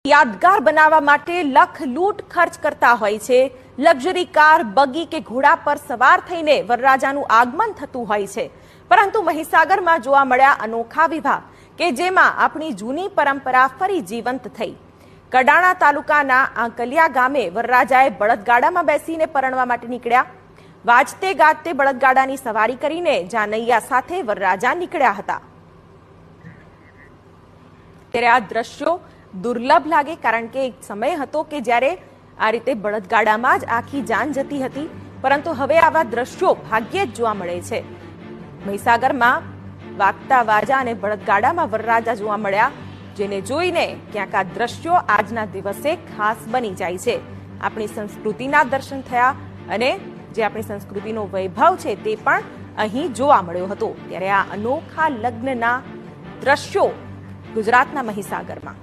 યાદગાર બનાવવા માટે લખ લૂંટ ખર્ચ કરતા હોય છે। લક્ઝરી કાર, બગી કે ઘોડા પર સવાર થઈને વરરાજાનું આગમન થતું હોય છે। પરંતુ મહીસાગરમાં જોવા મળ્યા અનોખા વિવાહ કે જેમાં આપણી જૂની પરંપરા ફરી જીવંત થઈ। કડાણા તાલુકાના આંકલિયા ગામે વરરાજાએ બળદગાડામાં બેસીને પરણવા માટે નીકળ્યા। વાજતે ગાજતે બળદગાડાની સવારી કરીને જાનૈયા સાથે વરરાજા નીકળ્યા હતા। ત્યારે આ દ્રશ્યો દુર્લભ લાગે, કારણ કે એક સમય હતો કે જ્યારે આ રીતે બળદગાડામાં જ આખી જાન જતી હતી, પરંતુ હવે આવા દ્રશ્યો ભાગ્યે જ જોવા મળે છે। મહીસાગરમાં વાગતા વાજા અને બળદગાડામાં વરરાજા જોવા મળ્યા, જેને જોઈને ક્યાંક આ દ્રશ્યો આજના દિવસે ખાસ બની જાય છે। આપણી સંસ્કૃતિના દર્શન થયા અને જે આપણી સંસ્કૃતિનો વૈભવ છે તે પણ અહીં જોવા મળ્યો હતો। ત્યારે આ અનોખા લગ્નના દ્રશ્યો ગુજરાતના મહીસાગરમાં